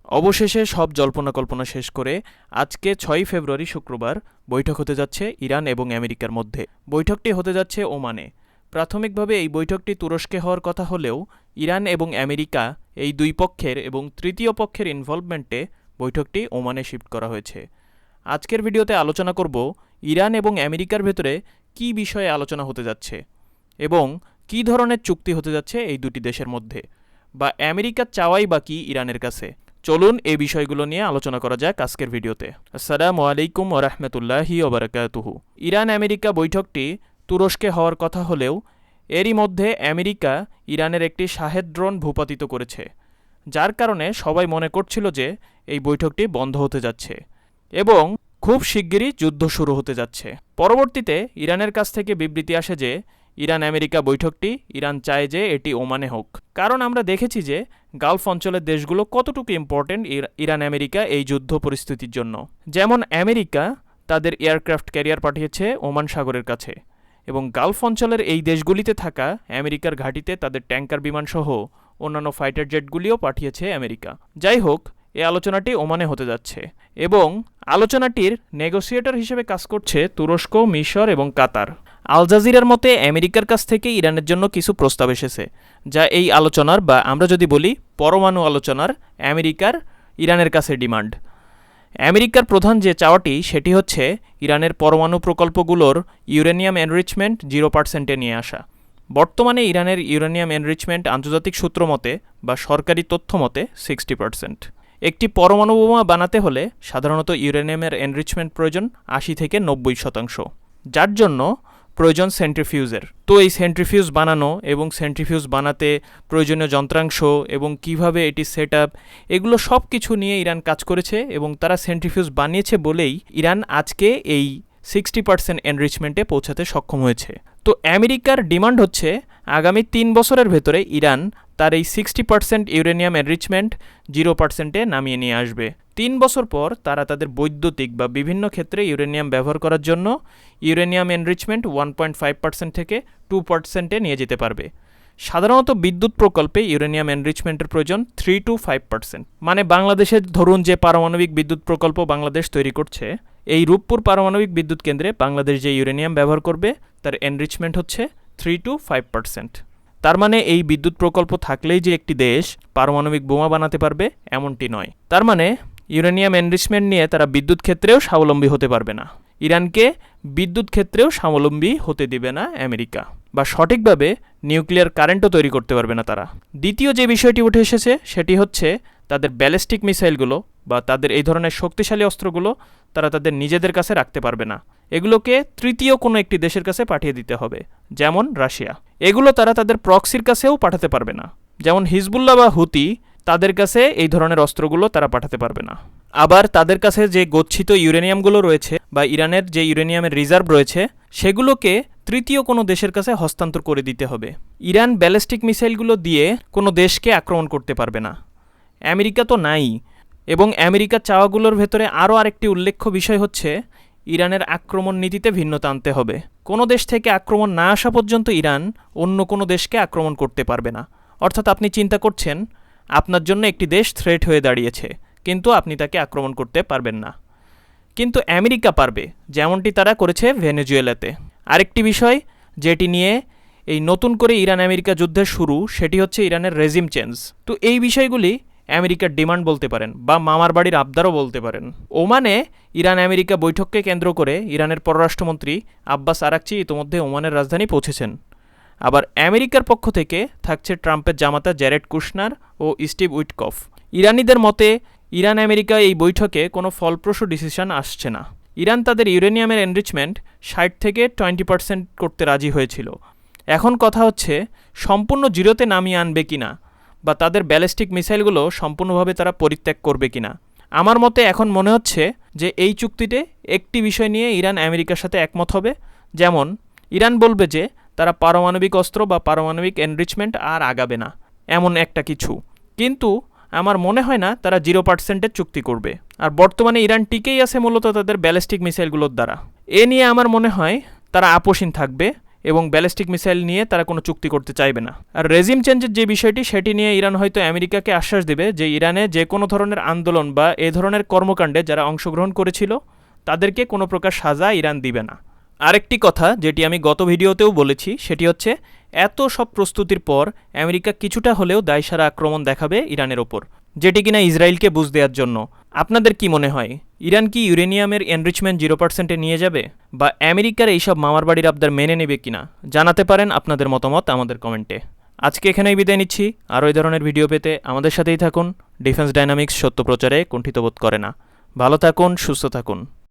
অবশেষে সব জল্পনা কল্পনা শেষ করে আজকে ৬ ফেব্রুয়ারি শুক্রবার বৈঠক হতে যাচ্ছে ইরান এবং আমেরিকার মধ্যে। বৈঠকটি হতে যাচ্ছে ওমানে। প্রাথমিকভাবে এই বৈঠকটি তুরস্কে হওয়ার কথা হলেও ইরান এবং আমেরিকা এই দুই পক্ষের এবং তৃতীয় পক্ষের ইনভলভমেন্টে বৈঠকটি ওমানে শিফট করা হয়েছে। আজকের ভিডিওতে আলোচনা করব ইরান এবং আমেরিকার ভেতরে কী বিষয়ে আলোচনা হতে যাচ্ছে এবং কী ধরনের চুক্তি হতে যাচ্ছে এই দুটি দেশের মধ্যে, বা আমেরিকার চাওয়াই বা কি ইরানের কাছে। চলুন এই বিষয়গুলো নিয়ে আলোচনা করা যাক আজকের ভিডিওতে। আসসালামু আলাইকুম ওয়া রাহমাতুল্লাহি ওয়া বারাকাতুহু। ইরান আমেরিকা বৈঠকটি তুরস্কে হওয়ার কথা হলেও এরই মধ্যে আমেরিকা ইরানের একটি শাহেদ ড্রোন ভূপাতিত করেছে, যার কারণে সবাই মনে করছিল যে এই বৈঠকটি বন্ধ হতে যাচ্ছে এবং খুব শিগগিরই যুদ্ধ শুরু হতে যাচ্ছে। পরবর্তীতে ইরানের কাছ থেকে বিবৃতি আসে যে ইরান আমেরিকা বৈঠকটি ইরান চায় যে এটি ওমানে হোক, কারণ আমরা দেখেছি যে গালফ অঞ্চলের দেশগুলো কতটুকু ইম্পর্টেন্ট ইরান আমেরিকা এই যুদ্ধ পরিস্থিতির জন্য। যেমন আমেরিকা তাদের এয়ারক্রাফট ক্যারিয়ার পাঠিয়েছে ওমান সাগরের কাছে এবং গালফ অঞ্চলের এই দেশগুলিতে থাকা আমেরিকার ঘাঁটিতে তাদের ট্যাঙ্কার বিমানসহ অন্যান্য ফাইটার জেটগুলিও পাঠিয়েছে আমেরিকা। যাই হোক, এই আলোচনাটি ওমানে হতে যাচ্ছে এবং আলোচনাটির নেগোসিয়েটর হিসেবে কাজ করছে তুরস্ক, মিশর এবং কাতার। আল জাজিরার মতে আমেরিকার কাছ থেকে ইরানের জন্য কিছু প্রস্তাব এসেছে, যা এই আলোচনার বা আমরা যদি বলি পরমাণু আলোচনার আমেরিকার ইরানের কাছে ডিমান্ড। আমেরিকার প্রধান যে চাওয়াটি সেটি হচ্ছে ইরানের পরমাণু প্রকল্পগুলোর ইউরেনিয়াম এনরিচমেন্ট 0%-এ নিয়ে আসা। বর্তমানে ইরানের ইউরেনিয়াম এনরিচমেন্ট আন্তর্জাতিক সূত্র মতে বা সরকারি তথ্য মতে 60%। একটি পরমাণু বোমা বানাতে হলে সাধারণত ইউরেনিয়ামের এনরিচমেন্ট প্রয়োজন 80-90%, যার জন্য প্রয়োজন সেন্ট্রিফিউজের। তো এই সেন্ট্রিফিউজ বানানো এবং সেন্ট্রিফিউজ বানাতে প্রয়োজনীয় যন্ত্রাংশ এবং কিভাবে এটি সেট আপ, এগুলো সব কিছু নিয়ে ইরান কাজ করেছে এবং তারা সেন্ট্রিফিউজ বানিয়েছে বলেই ইরান আজকে এই 60% এনরিচমেন্টে পৌঁছাতে সক্ষম হয়েছে। তো আমেরিকার ডিমান্ড হচ্ছে আগামী 3 বছরের ভেতরে ইরান তার এই 60% ইউরেনিয়াম এনরিচমেন্ট 0%-এ নামিয়ে নিয়ে আসবে। 3 বছর পর তারা তাদের বৈদ্যুতিক বা বিভিন্ন ক্ষেত্রে ইউরেনিয়াম ব্যবহার করার জন্য ইউরেনিয়াম এনরিচমেন্ট 1.5% থেকে 2%-এ নিয়ে যেতে পারবে। সাধারণত বিদ্যুৎ প্রকল্পে ইউরেনিয়াম এনরিচমেন্টের প্রয়োজন 3-5%। মানে বাংলাদেশের ধরুন যে পারমাণবিক বিদ্যুৎ প্রকল্প বাংলাদেশ তৈরি করছে, এই রূপপুর পারমাণবিক বিদ্যুৎ কেন্দ্রে বাংলাদেশ যে ইউরেনিয়াম ব্যবহার করবে তার এনরিচমেন্ট হচ্ছে 3-5%। তার মানে এই বিদ্যুৎ প্রকল্প থাকলেই যে একটি দেশ পারমাণবিক বোমা বানাতে পারবে এমনটি নয়। তার মানে ইউরেনিয়াম এনরিচমেন্ট নিয়ে তারা বিদ্যুৎ ক্ষেত্রেও স্বাবলম্বী হতে পারবে না। ইরানকে বিদ্যুৎ ক্ষেত্রেও স্বাবলম্বী হতে দিবে না আমেরিকা, বা সঠিকভাবে নিউক্লিয়ার কারেন্টও তৈরি করতে পারবে না তারা। দ্বিতীয় যে বিষয়টি উঠে এসেছে সেটি হচ্ছে তাদের ব্যালিস্টিক মিসাইলগুলো বা তাদের এই ধরনের শক্তিশালী অস্ত্রগুলো তারা তাদের নিজেদের কাছে রাখতে পারবে না। এগুলোকে তৃতীয় কোনো একটি দেশের কাছে পাঠিয়ে দিতে হবে, যেমন রাশিয়া। এগুলো তারা তাদের প্রক্সির কাছেও পাঠাতে পারবে না, যেমন হিজবুল্লাহ বা হুতি, তাদের কাছে এই ধরনের অস্ত্রগুলো তারা পাঠাতে পারবে না। আবার তাদের কাছে যে গচ্ছিত ইউরেনিয়ামগুলো রয়েছে বা ইরানের যে ইউরেনিয়ামের রিজার্ভ রয়েছে সেগুলোকে তৃতীয় কোনো দেশের কাছে হস্তান্তর করে দিতে হবে। ইরান ব্যালিস্টিক মিসাইলগুলো দিয়ে কোনো দেশকে আক্রমণ করতে পারবে না। আমেরিকা তো নাই, এবং আমেরিকার চাওয়াগুলোর ভেতরে আরও আরেকটি উল্লেখ্য বিষয় হচ্ছে ইরানের আক্রমণ নীতিতে ভিন্নতা আনতে হবে। কোনো দেশ থেকে আক্রমণ না আসা পর্যন্ত ইরান অন্য কোনো দেশকে আক্রমণ করতে পারবে না। অর্থাৎ আপনি চিন্তা করছেন আপনার জন্য একটি দেশ থ্রেট হয়ে দাঁড়িয়েছে, কিন্তু আপনি তাকে আক্রমণ করতে পারবেন না। কিন্তু আমেরিকা পারবে, যেমনটি তারা করেছে ভেনেজুয়েলাতে। আরেকটি বিষয় যেটি নিয়ে এই নতুন করে ইরান আমেরিকা যুদ্ধের শুরু, সেটি হচ্ছে ইরানের রেজিম চেঞ্জ। তো এই বিষয়গুলি আমেরিকার ডিমান্ড বলতে পারেন বা মামার বাড়ির আবদারও বলতে পারেন। ওমানে ইরান আমেরিকা বৈঠককে কেন্দ্র করে ইরানের পররাষ্ট্রমন্ত্রী আব্বাস আরাকচি ইতোমধ্যে ওমানের রাজধানী পৌঁছেছেন। আবার আমেরিকার পক্ষ থেকে থাকছে ট্রাম্পের জামাতা জ্যারেড কুশনার ও স্টিভ উইটকফ। ইরানিদের মতে ইরান আমেরিকা এই বৈঠকে কোনো ফলপ্রসূ ডিসিশন আসছে না। ইরান তাদের ইউরেনিয়ামের এনরিচমেন্ট 60-20% করতে রাজি হয়েছিল। এখন কথা হচ্ছে সম্পূর্ণ 0-তে নামিয়ে আনবে কিনা, বা তাদের ব্যালিস্টিক মিসাইলগুলো সম্পূর্ণভাবে তারা পরিত্যাগ করবে কিনা। আমার মতে এখন মনে হচ্ছে যে এই চুক্তিতে একটি বিষয় নিয়ে ইরান আমেরিকার সাথে একমত হবে, যেমন ইরান বলবে যে তারা পারমাণবিক অস্ত্র বা পারমাণবিক এনরিচমেন্ট আর আগাবে না, এমন একটা কিছু। কিন্তু আমার মনে হয় না তারা 0%-এর চুক্তি করবে। আর বর্তমানে ইরান টিকেই আছে মূলত তাদের ব্যালিস্টিক মিসাইলগুলোর দ্বারা। এ নিয়ে আমার মনে হয় তারা আপোষহীন থাকবে এবং ব্যালিস্টিক মিসাইল নিয়ে তারা কোনো চুক্তি করতে চাইবে না। আর রেজিম চেঞ্জের যে বিষয়টি সেটি নিয়ে ইরান হয়তো আমেরিকাকে আশ্বাস দেবে যে ইরানে যে কোনো ধরনের আন্দোলন বা এ ধরনের কর্মকাণ্ডে যারা অংশগ্রহণ করেছিল তাদেরকে কোনো প্রকার সাজা ইরান দিবে না। আরেকটি কথা যেটি আমি গত ভিডিওতেও বলেছি সেটি হচ্ছে এত সব প্রস্তুতির পর আমেরিকা কিছুটা হলেও দায়সারা আক্রমণ দেখাবে ইরানের ওপর, যেটি কিনা ইসরায়েলকে বুঝ দেওয়ার জন্য। আপনাদের কি মনে হয়, ইরান কি ইউরেনিয়ামের এনরিচমেন্ট 0%-এ নিয়ে যাবে, বা আমেরিকার এইসব মামার বাড়ির আবদার মেনে নেবে কিনা? জানাতে পারেন আপনাদের মতামত আমাদের কমেন্টে। আজকে এখানেই বিদায় নিচ্ছি। আরও এই ধরনের ভিডিও পেতে আমাদের সাথেই থাকুন। ডিফেন্স ডায়নামিক্স সত্য প্রচারে কুণ্ঠিত বোধ করে না। ভালো থাকুন, সুস্থ থাকুন।